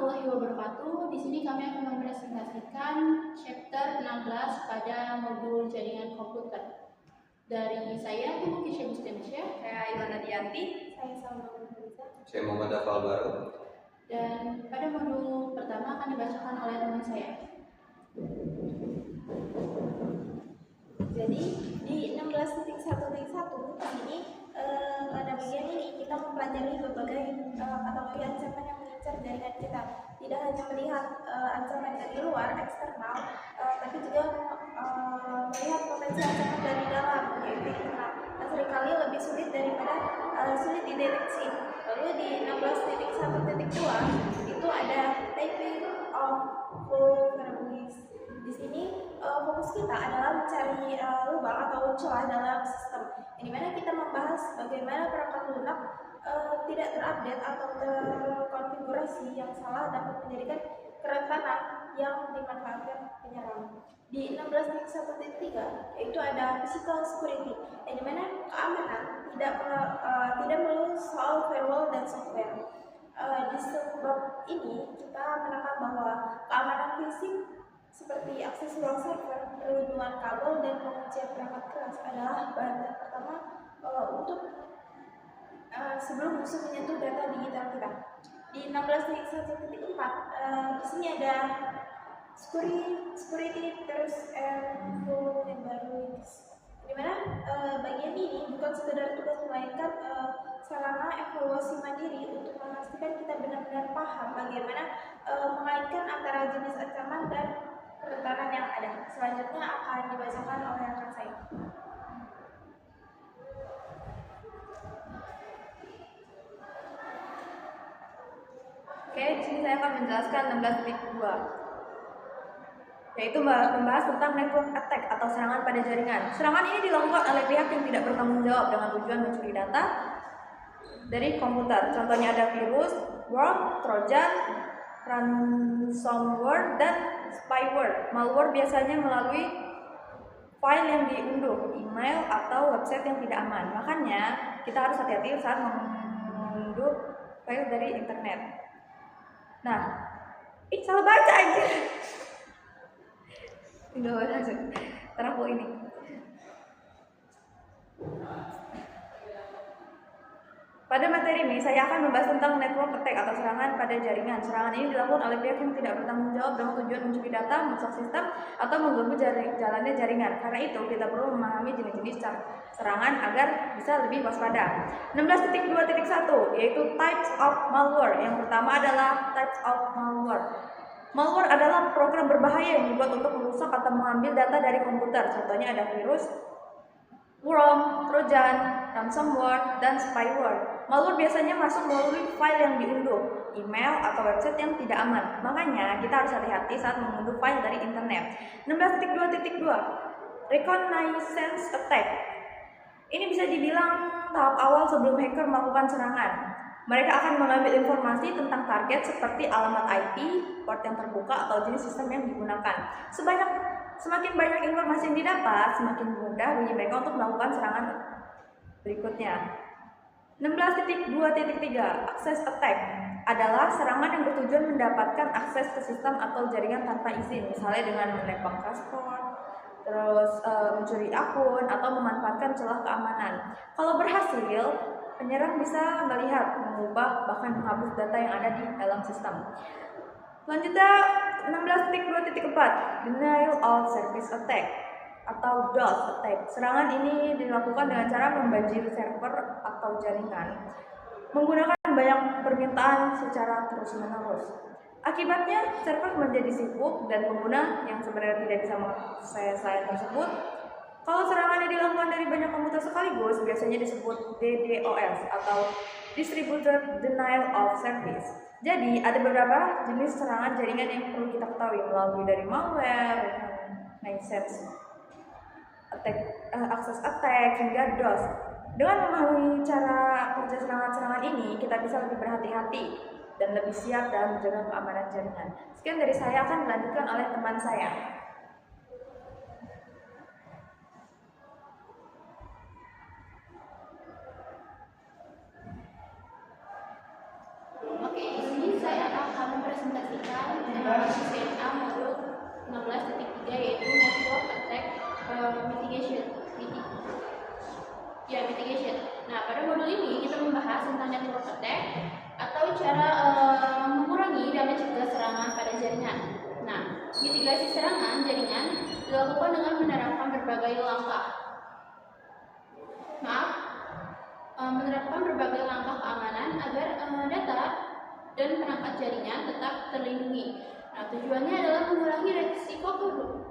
warahmatullahi wabarakatuh. Di sini kami akan mempresentasikan chapter 16 pada modul jaringan komputer. Dari saya, Ibu Kisha Bustiansyah. Saya Ilana Dianti. Saya Salma Nurhaliza. Saya Muhammad Afal Baru. Dan pada modul pertama akan dibacakan oleh teman saya. Jadi di 16.1.1 ini pada bagian ini kita mempelajari berbagai kategori ancaman yang mengincar jaringan kita. Tidak hanya melihat ancaman dari luar eksternal, tapi juga melihat potensi ancaman dari dalam yaitu internal. Nah, seringkali lebih sulit daripada sulit dideteksi. Lalu di 16.1.2 itu ada typing of vulnerabilities. Di sini fokus kita adalah mencari lubang atau celah dalam sistem. Di mana kita membahas bagaimana perangkat lunak tidak terupdate atau terkonfigurasi yang salah dapat menjadikan kerentanan yang dimanfaatkan penyerang. Di 16.1.3 yaitu ada physical security, di mana keamanan tidak melulu soal firewall dan software. Di sebab ini kita menekan bahwa keamanan fisik seperti akses ruang server, perlindungan kabel, dan penguncian perangkat keras adalah bahan pertama untuk sebelum musuh menyentuh data digital kita. Di 16.1.4 di sini ada security threats and vulnerabilities. Di mana bagian ini bukan sekedar tugas melainkan sarana evaluasi mandiri untuk memastikan kita benar-benar paham bagaimana mengaitkan antara jenis ancaman dan kerentanan yang ada. Selanjutnya akan dibacakan oleh rekan saya. Oke, di sini saya akan menjelaskan 16.2, yaitu membahas tentang network attack atau serangan pada jaringan. Serangan ini dilakukan oleh pihak yang tidak bertanggung jawab dengan tujuan mencuri data dari komputer. Contohnya ada virus, worm, trojan, ransomware, dan spyware. Malware biasanya melalui file yang diunduh, email, atau website yang tidak aman. Makanya kita harus hati-hati saat mengunduh file dari internet. Nah, salah baca aja. Tinggal langsung terapu ini. Pada materi ini, saya akan membahas tentang network attack atau serangan pada jaringan. Serangan ini dilakukan oleh pihak yang tidak bertanggung jawab dengan tujuan mencuri data, merusak sistem, atau mengganggu jalannya jaringan. Karena itu, kita perlu memahami jenis-jenis serangan agar bisa lebih waspada. 16.2.1 yaitu types of malware. Yang pertama adalah types of malware. Malware adalah program berbahaya yang dibuat untuk merusak atau mengambil data dari komputer. Contohnya ada virus, worm, trojan, ransomware, dan spyware. Malware biasanya masuk melalui file yang diunduh, email, atau website yang tidak aman. Makanya kita harus hati-hati saat mengunduh file dari internet. 16.2.2 Reconnaissance attack. Ini bisa dibilang tahap awal sebelum hacker melakukan serangan. Mereka akan mengambil informasi tentang target seperti alamat IP, port yang terbuka, atau jenis sistem yang digunakan. Semakin banyak informasi yang didapat, semakin mudah bagi mereka untuk melakukan serangan berikutnya. 16.2.3 Access attack adalah serangan yang bertujuan mendapatkan akses ke sistem atau jaringan tanpa izin, misalnya dengan menembak password, terus mencuri akun, atau memanfaatkan celah keamanan. Kalau berhasil, penyerang bisa melihat, mengubah, bahkan menghapus data yang ada di dalam sistem. Selanjutnya 16.2.4 Denial of Service attack atau DOS attack. Serangan ini dilakukan dengan cara membanjiri server atau jaringan menggunakan banyak permintaan secara terus-menerus. Akibatnya server menjadi sibuk dan pengguna yang sebenarnya tidak bisa mengakses layanan tersebut. Kalau serangan yang dilakukan dari banyak komputer sekaligus biasanya disebut DDoS atau Distributed Denial of Service. Jadi ada beberapa jenis serangan jaringan yang perlu kita ketahui melalui dari malware, access attack, hingga DOS. Dengan memahami cara kerja serangan-serangan ini, kita bisa lebih berhati-hati dan lebih siap dalam menjaga keamanan jaringan. Sekian dari saya, akan dilanjutkan oleh teman saya. Oke, di sini saya akan mempresentasikan mitigation. Nah, pada modul ini kita membahas tentang network attack atau cara mengurangi dan mencegah serangan pada jaringan. Nah, mitigasi serangan jaringan dilakukan dengan menerapkan berbagai langkah. Menerapkan berbagai langkah keamanan agar data dan perangkat jaringan tetap terlindungi. Nah, tujuannya adalah mengurangi risiko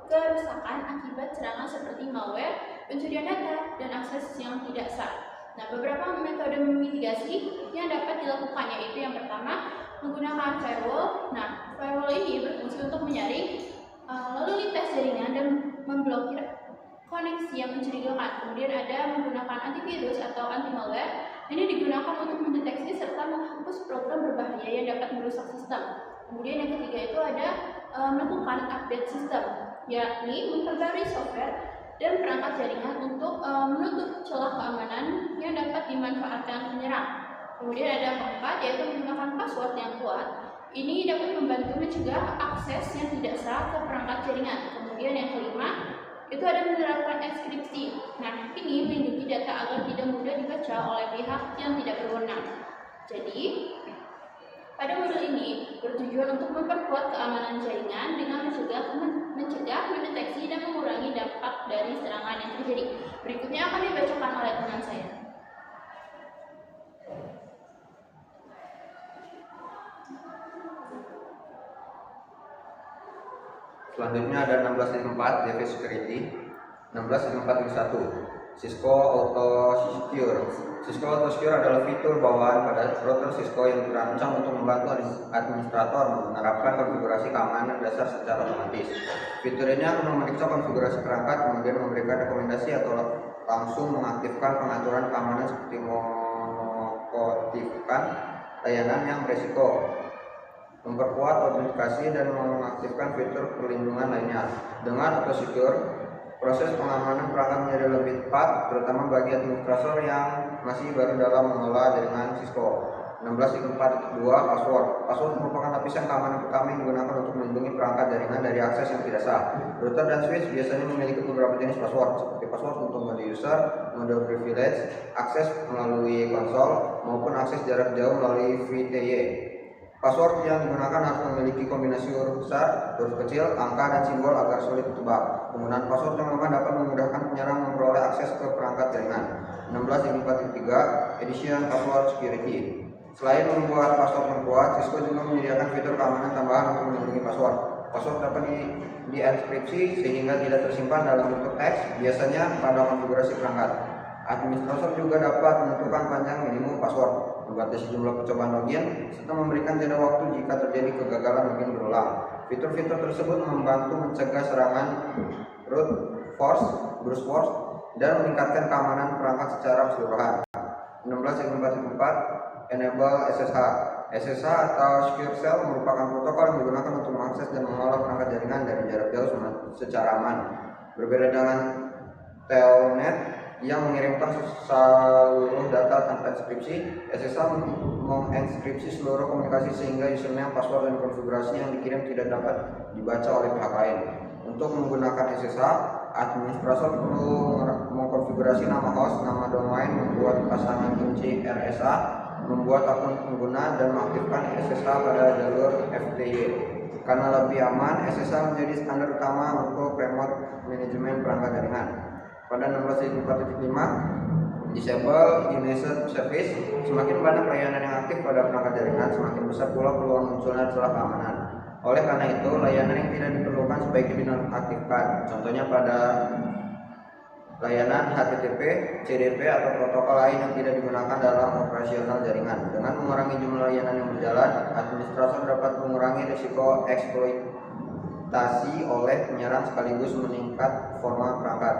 kerusakan akibat serangan seperti malware, pencurian data, dan akses yang tidak sah. Nah, beberapa metode mitigasi yang dapat dilakukan yaitu yang pertama, menggunakan firewall. Nah, firewall ini berfungsi untuk menyaring lalu lintas jaringan dan memblokir koneksi yang mencurigakan. Kemudian ada menggunakan antivirus atau anti malware. Ini digunakan untuk mendeteksi serta menghapus program berbahaya yang dapat merusak sistem. Kemudian yang ketiga itu ada melakukan update sistem, yakni memperbarui software dan perangkat jaringan untuk menutup celah keamanan yang dapat dimanfaatkan penyerang. Kemudian ada yang keempat yaitu menggunakan password yang kuat. Ini dapat membantu mencegah akses yang tidak sah ke perangkat jaringan. Kemudian yang kelima itu ada menerapkan enkripsi. Nah, ini melindungi data agar tidak mudah dibaca oleh pihak yang tidak berwenang. Jadi, pada modul ini bertujuan untuk memperkuat keamanan jaringan dengan mencegah, mendeteksi, dan mengurangi dampak dari serangan yang terjadi. Berikutnya akan dibacakan oleh teman saya. Selanjutnya ada 16.4 DV Security, 16.4.1 Cisco Auto Secure. Cisco Auto Secure adalah fitur bawaan pada router Cisco yang dirancang untuk membantu administrator menerapkan konfigurasi keamanan dasar secara otomatis. Fitur ini akan memeriksa konfigurasi perangkat, kemudian memberikan rekomendasi atau langsung mengaktifkan pengaturan keamanan seperti mengaktifkan layanan yang beresiko, memperkuat autentikasi, dan mengaktifkan fitur perlindungan lainnya. Dengan Auto Secure, proses pengamanan perangkat menjadi lebih cepat, terutama bagi administrator yang masih baru dalam mengelola jaringan Cisco. 16.4.2 Password. Password merupakan lapisan keamanan pertama yang digunakan untuk melindungi perangkat jaringan dari akses yang tidak sah. Router dan switch biasanya memiliki beberapa jenis password, seperti password untuk mode user, mode privilege, akses melalui konsol, maupun akses jarak jauh melalui VTY. Password yang digunakan harus memiliki kombinasi huruf besar, huruf kecil, angka, dan simbol agar sulit ditebak. Penggunaan password yang lemah dapat memudahkan penyerang memperoleh akses ke perangkat jaringan. 16.4.3 Addition Password Security. Selain membuat password yang kuat, Cisco juga menyediakan fitur keamanan tambahan untuk melindungi password. Password dapat dienkripsi sehingga tidak tersimpan dalam bentuk teks, biasanya pada konfigurasi perangkat. Administrator juga dapat menentukan panjang minimum password, membatasi jumlah percobaan login, serta memberikan jeda waktu jika terjadi kegagalan login berulang. Fitur-fitur tersebut membantu mencegah serangan brute force, dan meningkatkan keamanan perangkat secara keseluruhan. 16.4.4 Enable SSH. SSH atau Secure Shell merupakan protokol yang digunakan untuk mengakses dan mengolah perangkat jaringan dari jarak jauh secara aman. Berbeda dengan Telnet yang mengirimkan seluruh data tanpa enkripsi, SSH mengenkripsi seluruh komunikasi sehingga username, password, dan konfigurasi yang dikirim tidak dapat dibaca oleh pihak lain. Untuk menggunakan SSH, administrator perlu mengkonfigurasi nama host, nama domain, membuat pasangan kunci RSA, membuat akun pengguna, dan mengaktifkan SSH pada jalur FTY. Karena lebih aman, SSH menjadi standar utama untuk remote manajemen perangkat jaringan. Pada 16.4.5 Disable Unison Service. Semakin banyak layanan yang aktif pada perangkat jaringan, semakin besar pula peluang munculnya celah keamanan. Oleh karena itu, layanan yang tidak diperlukan sebaiknya dinonaktifkan. Contohnya pada layanan HTTP, CDP, atau protokol lain yang tidak digunakan dalam operasional jaringan. Dengan mengurangi jumlah layanan yang berjalan, administrator dapat mengurangi risiko eksploitasi oleh penyerang sekaligus meningkat performa perangkat.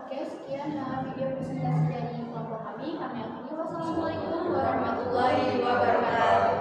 Oke, sekian video presentasi dari kelompok kami. Kami akhiri. Wassalamualaikum warahmatullahi wabarakatuh.